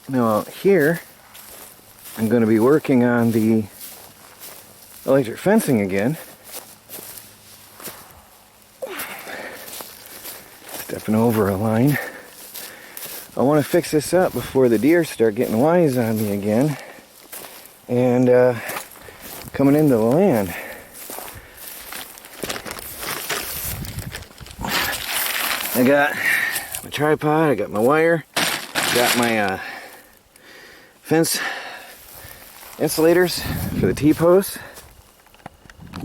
Now out here, I'm going to be working on the electric fencing again. Stepping over a line. I want to fix this up before the deer start getting wise on me again and coming into the land. I got my tripod, I got my wire, got my fence insulators for the T-posts.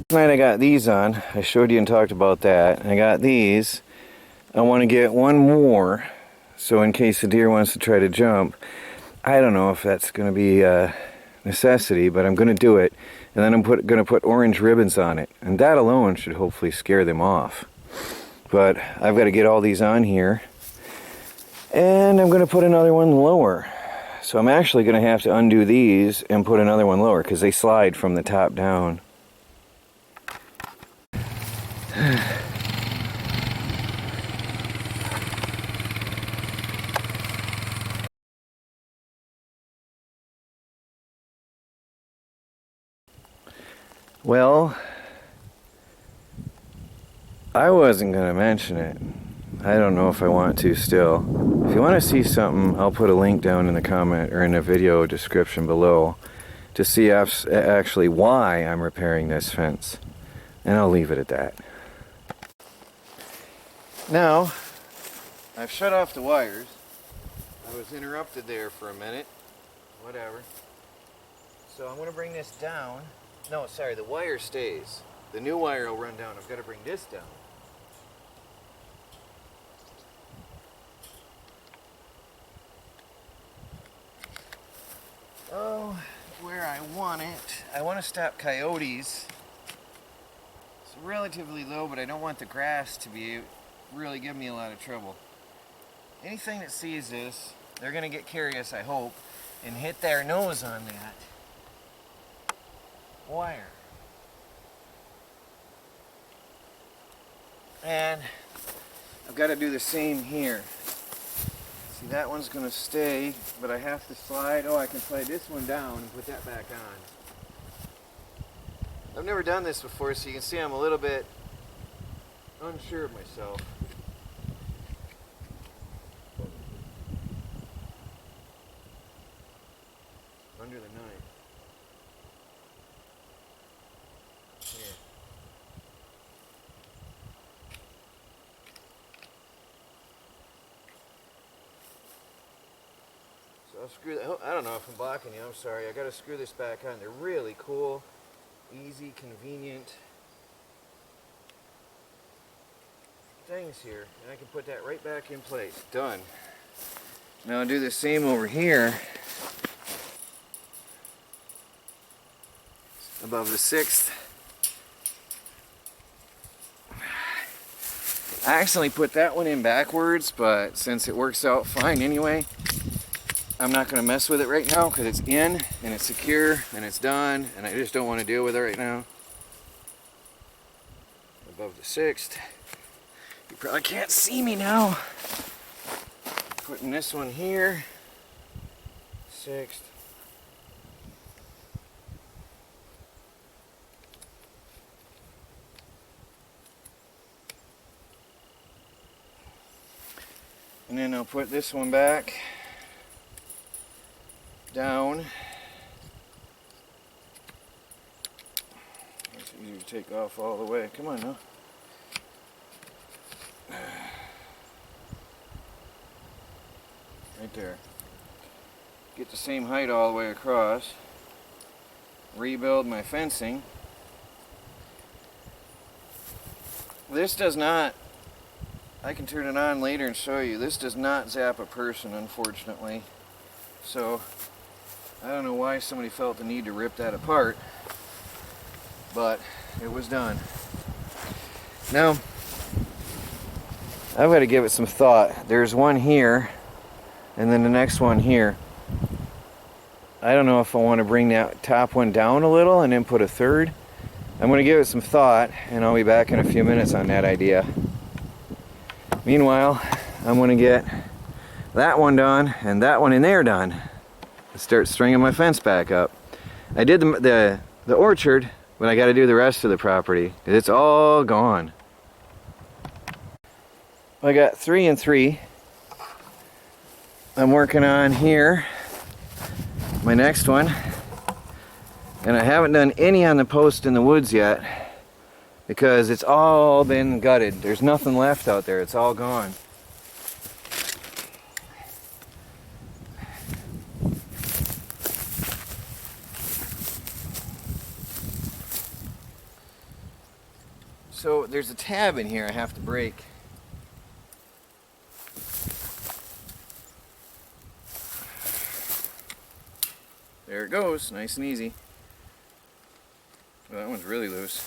Tonight I got these on. I showed you and talked about that. I got these. I want to get one more, so in case the deer wants to try to jump. I don't know if that's going to be a necessity, but I'm going to do it. And then I'm going to put orange ribbons on it. And that alone should hopefully scare them off. But I've got to get all these on here. And I'm going to put another one lower. So I'm actually going to have to undo these and put another one lower because they slide from the top down. Well, I wasn't going to mention it. I don't know if I want to still. If you want to see something, I'll put a link down in the comment or in the video description below to see actually why I'm repairing this fence. And I'll leave it at that. Now, I've shut off the wires. I was interrupted there for a minute. Whatever. So I'm going to bring this down. No, sorry, the wire stays. The new wire will run down. I've got to bring this down. Oh, where I want it. I want to stop coyotes. It's relatively low, but I don't want the grass to be really giving me a lot of trouble. Anything that sees this, they're going to get curious, I hope, and hit their nose on that wire. And I've got to do the same here. See, that one's going to stay, but I have to slide. Oh, I can slide this one down and put that back on. I've never done this before, so you can see I'm a little bit unsure of myself. Under the knife. Here. So I'll screw that. I don't know if I'm blocking you. I'm sorry. I got to screw this back on. They're really cool, easy, convenient things here, and I can put that right back in place. Done. Now I'll do the same over here. Above the 6th. I accidentally put that one in backwards, but since it works out fine anyway, I'm not going to mess with it right now because it's in and it's secure and it's done, and I just don't want to deal with it right now. Above the 6th. You probably can't see me now. Putting this one here. 6th. And then I'll put this one back down. It's easier to take off all the way. Come on now. Right there. Get the same height all the way across. Rebuild my fencing. This does not, I can turn it on later and show you, this does not zap a person, unfortunately. So I don't know why somebody felt the need to rip that apart, but it was done. Now I've got to give it some thought. There's one here and then the next one here. I don't know if I want to bring that top one down a little and then put a third. I'm going to give it some thought, and I'll be back in a few minutes on that idea. Meanwhile, I'm going to get that one done and that one in there done. start stringing my fence back up. I did the orchard, but I got to do the rest of the property. It's all gone. I got 3 and 3. I'm working on here, my next one, and I haven't done any on the post in the woods yet because it's all been gutted. There's nothing left out there. It's all gone. So there's a tab in here I have to break. There it goes, nice and easy. Well, that one's really loose.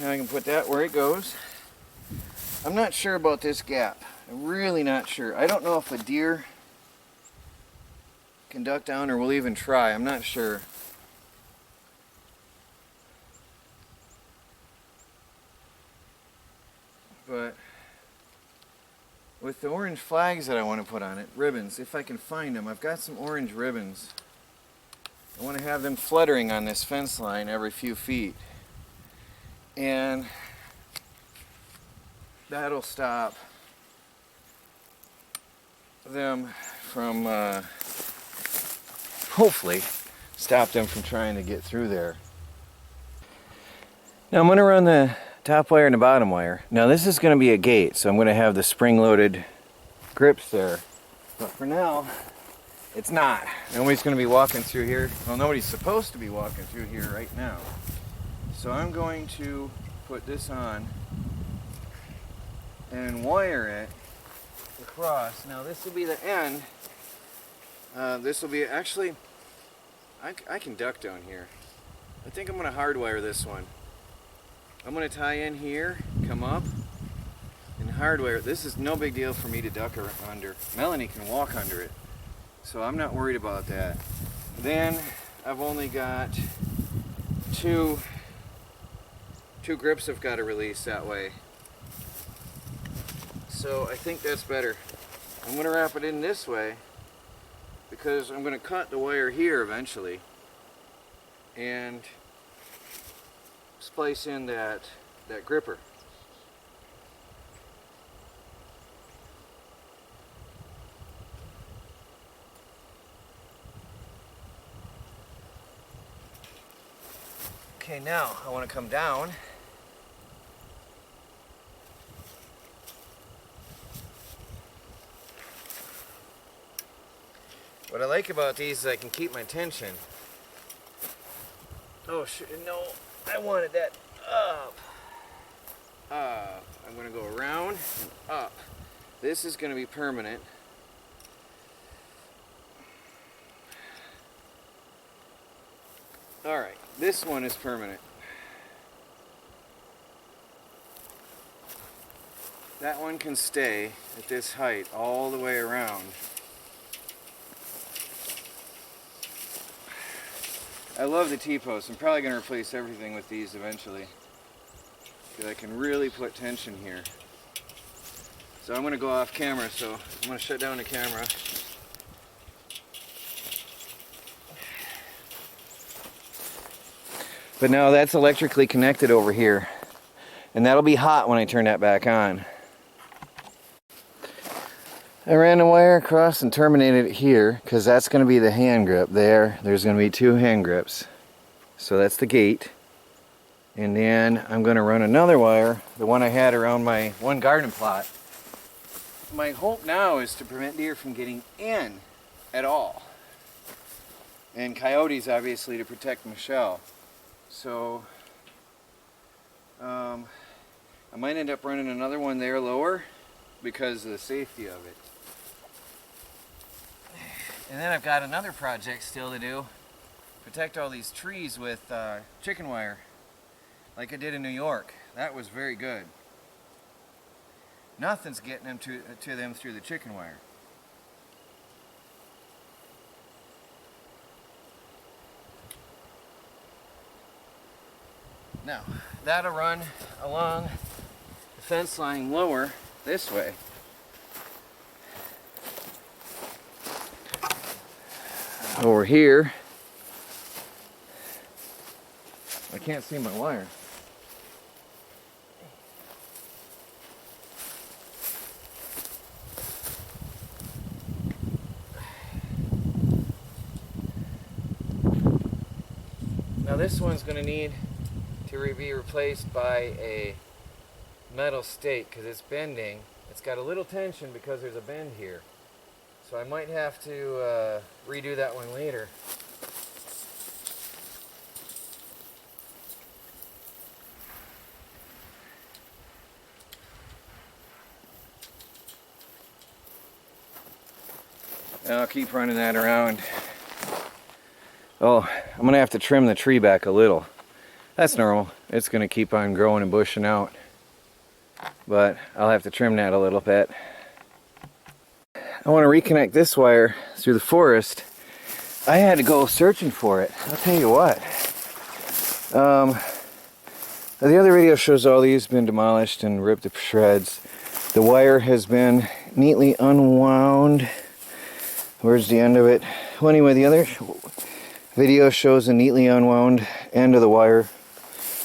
Now I can put that where it goes. I'm not sure about this gap. I'm really not sure. I don't know if a deer can duck down or will even try. I'm not sure. But with the orange flags that I want to put on it, ribbons, if I can find them, I've got some orange ribbons. I want to have them fluttering on this fence line every few feet. And that'll stop them from, hopefully, stop them from trying to get through there. Now I'm going to run the top wire and the bottom wire. Now this is going to be a gate, so I'm going to have the spring-loaded grips there. But for now, it's not. Nobody's going to be walking through here. Well, nobody's supposed to be walking through here right now. So I'm going to put this on and wire it across. Now this will be the end. This will be, actually, I can duck down here. I think I'm going to hardwire this one. I'm going to tie in here, come up, and hardwire. This is no big deal for me to duck under. Melanie can walk under it, so I'm not worried about that. Then I've only got two grips I've got to release that way. So I think that's better. I'm going to wrap it in this way because I'm going to cut the wire here eventually and splice in that gripper. Okay, now I want to come down . What I like about these is I can keep my tension. Oh, no, I wanted that up. I'm going to go around and up. This is going to be permanent. Alright, this one is permanent. That one can stay at this height all the way around. I love the T-posts. I'm probably going to replace everything with these eventually, because I can really put tension here. So I'm going to go off camera, so I'm going to shut down the camera. But now that's electrically connected over here, and that'll be hot when I turn that back on. I ran the wire across and terminated it here because that's going to be the hand grip there. There's going to be 2 hand grips. So that's the gate. And then I'm going to run another wire, the one I had around my one garden plot. My hope now is to prevent deer from getting in at all. And coyotes, obviously, to protect Michelle. So I might end up running another one there lower because of the safety of it. And then I've got another project still to do. Protect all these trees with chicken wire, like I did in New York. That was very good. Nothing's getting them to them through the chicken wire. Now, that'll run along the fence line lower this way. over here. I can't see my wire. Now this one's going to need to be replaced by a metal stake because it's bending. It's got a little tension because there's a bend here. So I might have to redo that one later. And I'll keep running that around. Oh, I'm going to have to trim the tree back a little. That's normal. It's going to keep on growing and bushing out. But I'll have to trim that a little bit. I want to reconnect this wire through the forest. I had to go searching for it. I'll tell you what. The other video shows all these have been demolished and ripped to shreds. The wire has been neatly unwound. Where's the end of it? Well, anyway, the other video shows a neatly unwound end of the wire.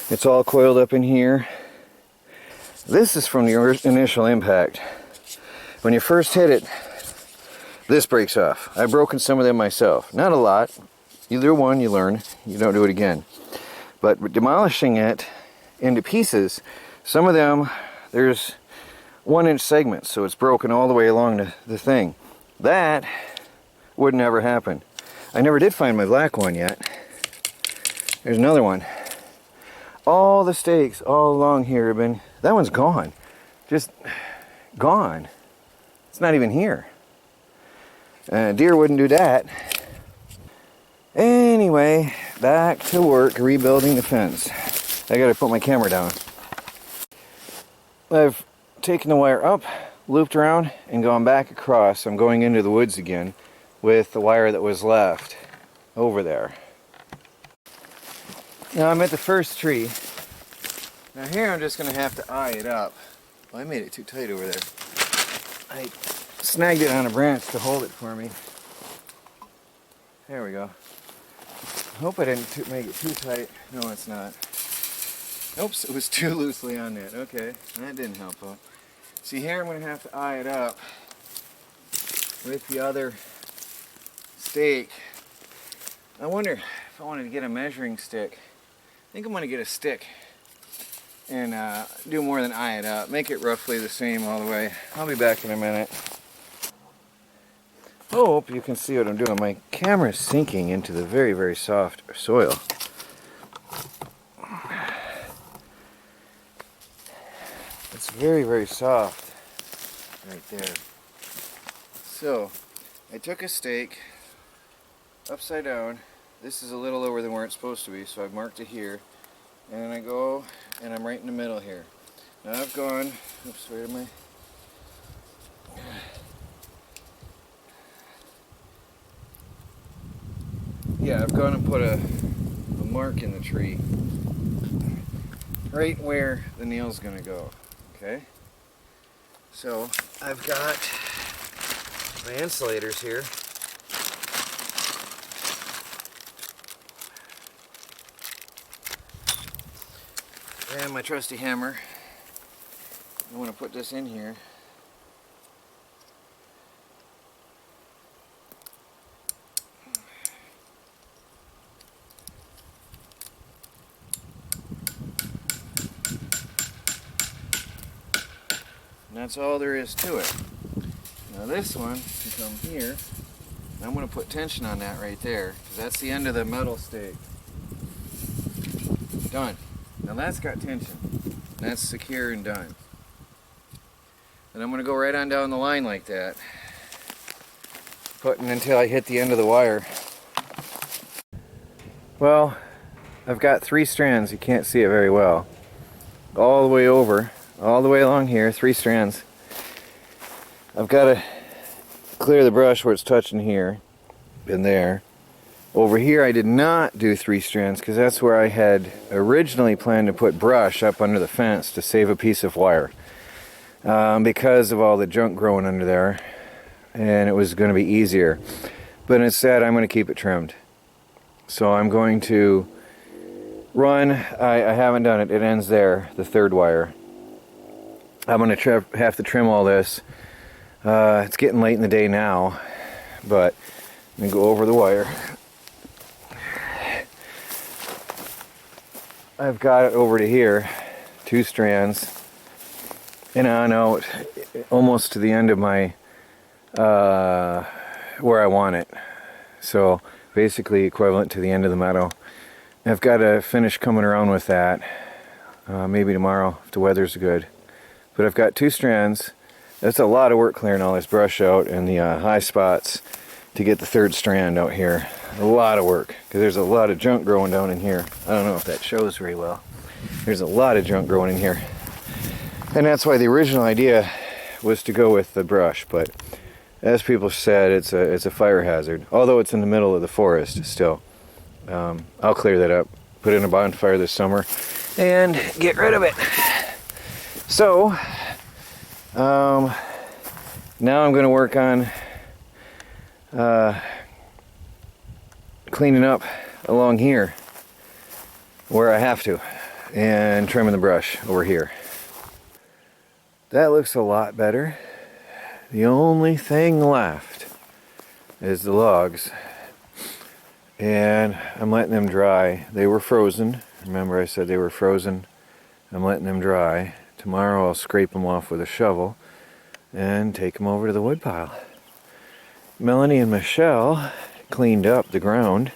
It's all coiled up in here. This is from the initial impact. When you first hit it, this breaks off. I've broken some of them myself. Not a lot. You do one, you learn. You don't do it again. But demolishing it into pieces, some of them, there's 1-inch segments, so it's broken all the way along the thing. That would never happen. I never did find my black one yet. There's another one. All the stakes all along here have been, that one's gone. Just gone. It's not even here. Deer wouldn't do that. Anyway, back to work rebuilding the fence. I gotta put my camera down. I've taken the wire up, looped around, and gone back across. I'm going into the woods again with the wire that was left over there. Now I'm at the first tree. Now here I'm just going to have to eye it up. Well, I made it too tight over there. I snagged it on a branch to hold it for me. There we go. I hope I didn't make it too tight. No, it's not. Oops, it was too loosely on that. Okay, that didn't help out. See, here I'm going to have to eye it up with the other stake. I wonder if I wanted to get a measuring stick. I think I'm going to get a stick and do more than eye it up. Make it roughly the same all the way. I'll be back in a minute. Hope you can see what I'm doing. My camera is sinking into the very, very soft soil. It's very, very soft right there. So, I took a stake upside down. This is a little lower than where it's supposed to be, so I've marked it here. And then I go, and I'm right in the middle here. Now I've gone, oops, where am I? Yeah, I've gone and put a mark in the tree. Right where the nail's gonna go, okay? So, I've got my insulators here. And my trusty hammer. I want to put this in here. And that's all there is to it. Now this one can come here. I'm going to put tension on that right there, because that's the end of the metal stake. Done. Now that's got tension. That's secure and done. And I'm going to go right on down the line like that, putting until I hit the end of the wire. Well, I've got 3 strands. You can't see it very well. All the way over, all the way along here, 3 strands. I've got to clear the brush where it's touching here and there. Over here I did not do 3 strands because that's where I had originally planned to put brush up under the fence to save a piece of wire. Because of all the junk growing under there, and it was going to be easier. But instead, I'm going to keep it trimmed. So I'm going to run, I haven't done it, it ends there, the third wire. I'm going to have to trim all this. It's getting late in the day now, but let me go over the wire. I've got it over to here, 2 strands, and on out almost to the end of my, where I want it. So basically equivalent to the end of the meadow. I've got to finish coming around with that, maybe tomorrow if the weather's good. But I've got 2 strands. That's a lot of work clearing all this brush out and the high spots to get the 3rd strand out here. A lot of work, because there's a lot of junk growing down in here. I don't know if that shows very well. There's a lot of junk growing in here. And that's why the original idea was to go with the brush, but as people said, it's a fire hazard. Although it's in the middle of the forest still. I'll clear that up, put it in a bonfire this summer, and get rid of it. So, now I'm going to work on cleaning up along here where I have to, and trimming the brush over here. That looks a lot better. The only thing left is the logs, and I'm letting them dry. They were frozen. Remember I said they were frozen. I'm letting them dry. Tomorrow I'll scrape them off with a shovel and take them over to the wood pile. Melanie and Michelle cleaned up the ground,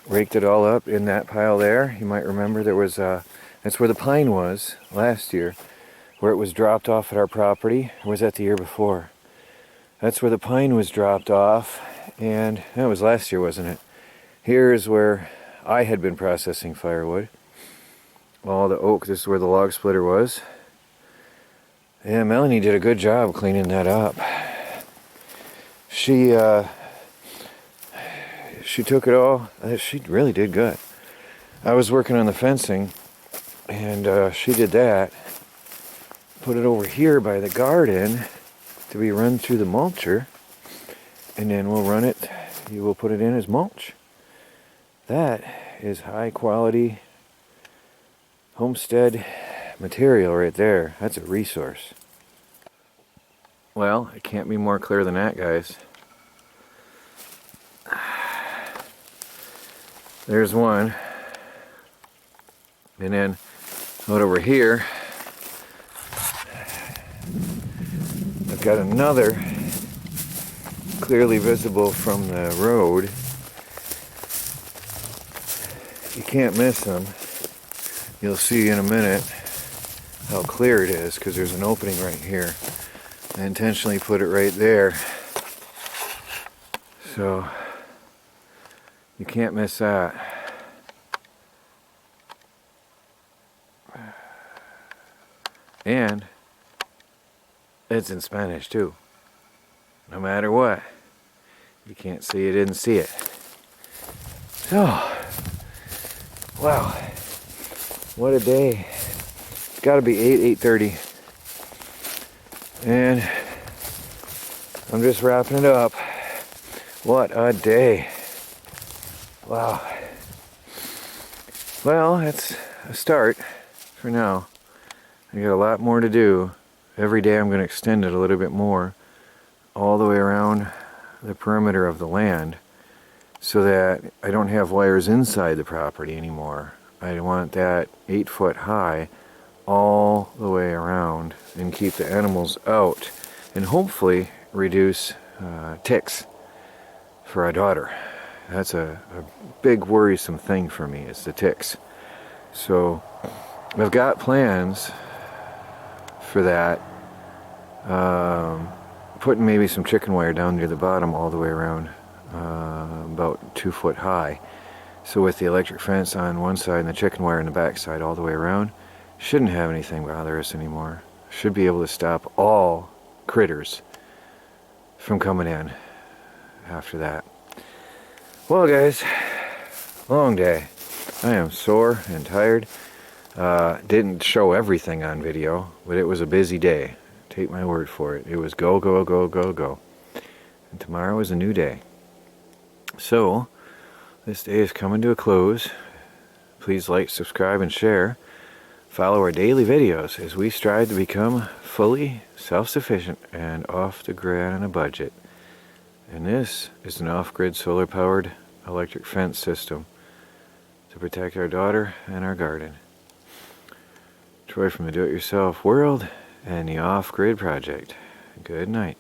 raked it all up in that pile there. You might remember there was that's where the pine was last year, where it was dropped off at our property. Or was that the year before? That's where the pine was dropped off, and that was last year, wasn't it? Here's where I had been processing firewood. All the oak, this is where the log splitter was. Yeah, Melanie did a good job cleaning that up. She took it all, she really did good. I was working on the fencing, and she did that. Put it over here by the garden to be run through the mulcher, and then we'll run it, you will put it in as mulch. That is high quality homestead material right there. That's a resource. Well, it can't be more clear than that, guys. There's one. And then out over here, I've got another clearly visible from the road. You can't miss them. You'll see in a minute how clear it is, because there's an opening right here. I intentionally put it right there, so you can't miss that. And it's in Spanish too. No matter what, you can't see you didn't see it. So, wow, what a day. It's got to be 8:30. And I'm just wrapping it up. What a day. Wow. Well, that's a start for now. I got a lot more to do. Every day I'm going to extend it a little bit more all the way around the perimeter of the land, so that I don't have wires inside the property anymore. I want that 8 foot high all the way around and keep the animals out, and hopefully reduce ticks for our daughter. That's a big worrisome thing for me, is the ticks. So I've got plans for that, putting maybe some chicken wire down near the bottom all the way around, about 2 foot high. So with the electric fence on one side and the chicken wire on the back side all the way around, shouldn't have anything bother us anymore. Should be able to stop all critters from coming in after that. Well guys, long day. I am sore and tired. Didn't show everything on video, but it was a busy day. Take my word for it. It was go, go, go, go, go. And tomorrow is a new day. So, this day is coming to a close. Please like, subscribe, and share. Follow our daily videos as we strive to become fully self-sufficient and off the grid on a budget. And this is an off-grid solar-powered electric fence system to protect our daughter and our garden. Troy from the Do-It-Yourself World and the Off-Grid Project. Good night.